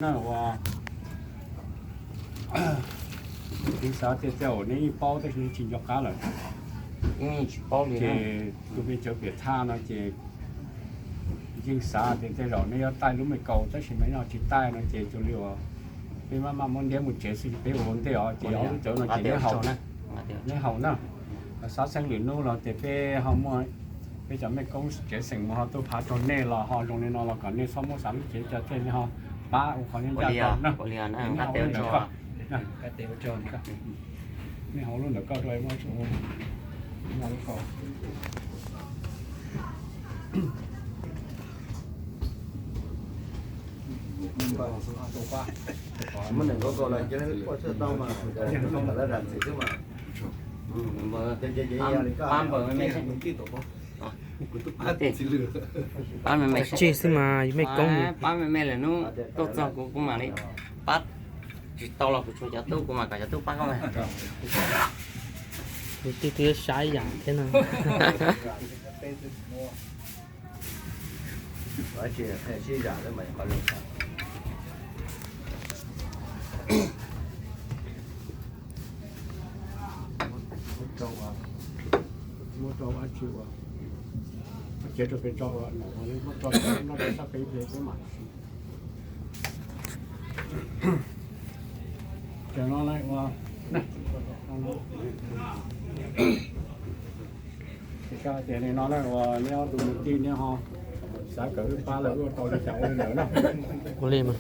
那我平时在我那一包的是金角干了，因为去包里这这边就别差了，这已经啥在绕那要带路没够，但是没要去带了，这就溜啊。因为慢慢点một chế sự bé ổn thế à, chỉ ở chỗ nó chỉ để hậu nè, để hậu nè, sát sang liền luôn là để bé họ mua, bây giờ mấy công chế thành mà họ tôi phá cho nên là họ dùng nên nó là còn nên xong mua sắm chế cho thêm họ ba còn nên ra còn nè, nên họ luôn được cơ, nè, cái tiêu cho nè, nên họ luôn được cơ rồi mua chỗ, mua được cơ. Mình đừng có coi là cho nên có sự đâu mà không phải là rành gì chứ mà bán bờ mấy bán mấy chị xin mà mấy công bán mấy là nó tốt cho của mà đi bắt chỉ tao là của cho tôi của mà cả cho tôi bắt không này tí sai dạng thế nào而且很欣赏的美好人生。mua trâu ăn chịu à, chế cho cái trâu à, nó trâu nó để sắp cái mặt, cho nó lại qua, này, cái tiền này nó lại qua nếu đủ một tin nhá ha, xã cử ba là ưa tôi đi chậu nữa nè, có lên mà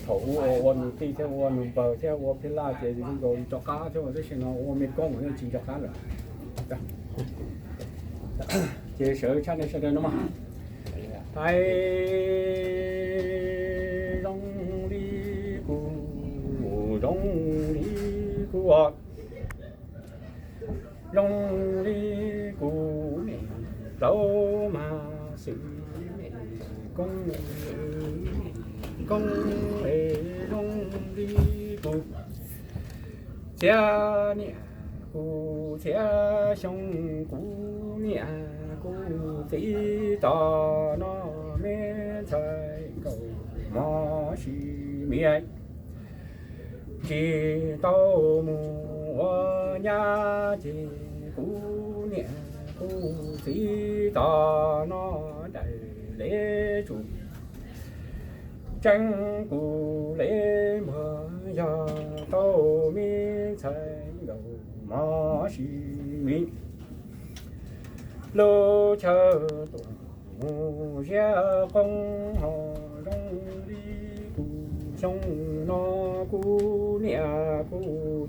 thủ ôn thi theo ôn bờ theo ôn thế là chỉ rồi cho cá cho cái chuyện nó ôn miệt công nó chỉ cho cá rồi, chỉ sợ cha này sợ đấy nó mà, ai rong đi cu rong đi cu à rong đi cu đâu mà sự công lệ rong đi cu cha nhẹ cu cha sông cu nhẹ cu tí to nó mê trời cầu mò xì miệt chỉ tao mùa nhà chỉ cu nhẹ cu tí to nó đầy lễ chủ tranh cụ lễ mưa giờ tao mi trời đầu mò xì mi lô chờ tổ gia công họ đông đi cụ sông nó cụ nia cụ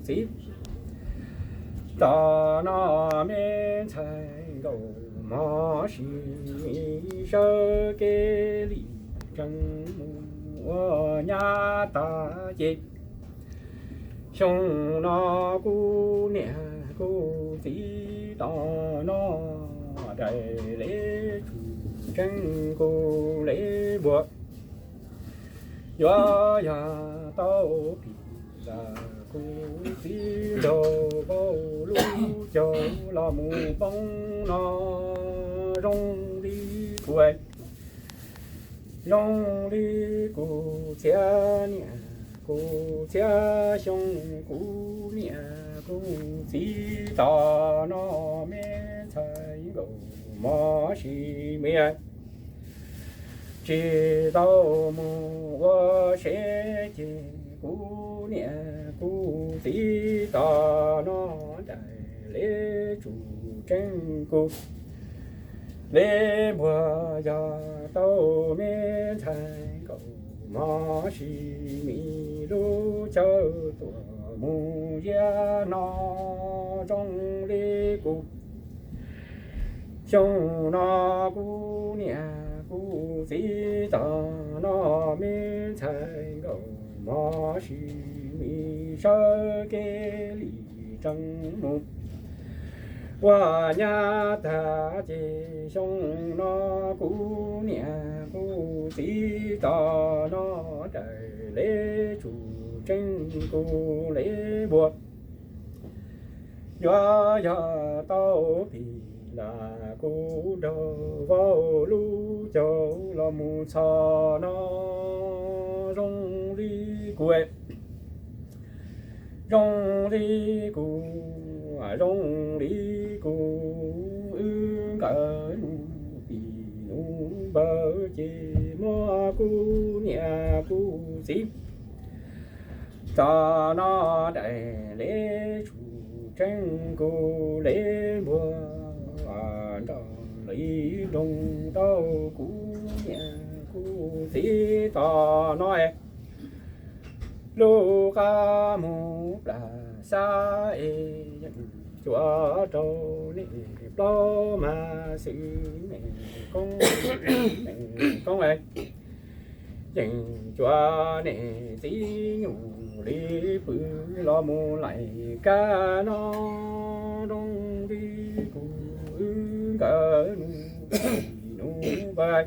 xít ta nó mi trời đầu mò xì mi sơ kê li chân mùa nhà ta chết sông nó cu nè cu tí to nó đầy lễ chủ tranh cu lễ buộc gió ya tao bị là cu tí đầu bao lũ chờ là mù bông nó rong đi quay rong đi cu cha nhẹ cu cha sông cu nhẹ cu tí to nó mê trời gầu mò xì mê chỉ tao mùa sẽ chỉ cu nhẹ cu tí to nó đại lễ chủ tranh cu lễ mùa giờ tao mê trời gầu mò xì mi lu chờ tuổi mù ya nó trong lễ cụ sông nó cụ nhà cụ tí tờ nó mê trời gầu mò xì mi sơ kê lì trăng mù qua nhà ta chỉ sông nó cú nhà cú tí to nó đầy lễ chủ tranh cú lễ buộc gió gió tao thì là cú đầu vào lũ châu lo mu cho nó rong đi quê rong đi cu rong đi cu cả bị nu bờ chỉ mua cu nhà cu xí cho nó để lễ chủ tranh cô lễ mùa đó lấy đông đâu cú nhà cú tí to nói lô ca mù là xa e chúa trâu nè bao mà sự nè con ơi dành chúa nè tí nhủ đi bự lo mù lại ca nó đông đi cùng cả nu bài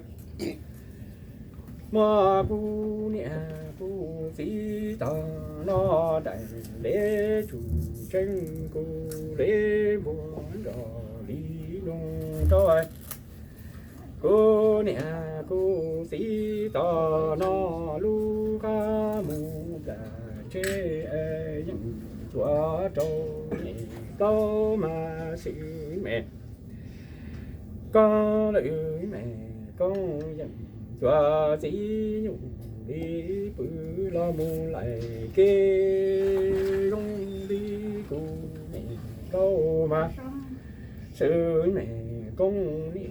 mà cu nè cu tí ta nó đại lễ chủ tranh cu lễ buồn đỏ đi đông trời cô nè cô tí ta nó lu ca mù là chế những chúa trâu nè câu mà sự mẹ con lợi mẹ con dần chúa dĩ nhung đi bự lo mù lại kê rong đi cu mẹ câu mà sự mẹ con đi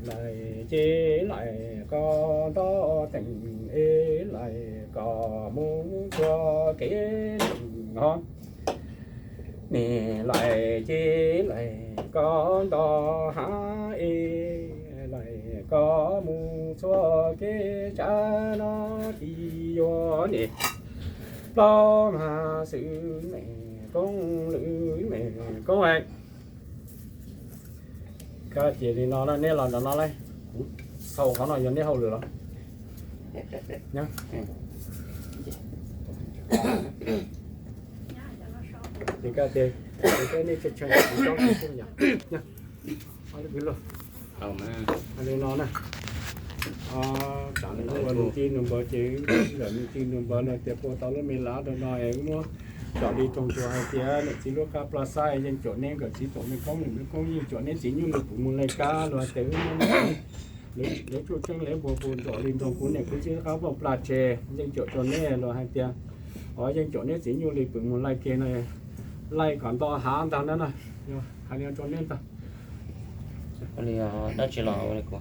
lại chế lại con đó tình ê lại có muốn cho kế ngon nè lại chế lại con đó há ê lại có muốn cho kế cha nó đi vô nè lo mà sự mẹ con lưỡi mẹ con ơi cái chị thì nó nè là nó lấy sau nó nói nè hậu lửa lắm nhá thì cái này chơi chơi trong cái không nhỉ nhá ở đây luôn ở đây nó này chẳng có lần chi nằm bờ chỉ lần chi nằm bờ này tiệp cô tao lấy mấy lá rồi nói cũng mua chọn đi trồng chùa hay kia là chỉ lúc cá plaza trên chỗ này cái chỉ chỗ mình không như chỗ này chỉ như một một loại cá rồi tới lấy chỗ chân lấy bộ phun chỗ linh thông phun này cũng chỉ có một pla chè trên chỗ này rồi hay kia ở trên chỗ này chỉ như lịch một loại kia này lại còn to há tao nữa này hai đứa chỗ này ta Oli đó chỉ là oli của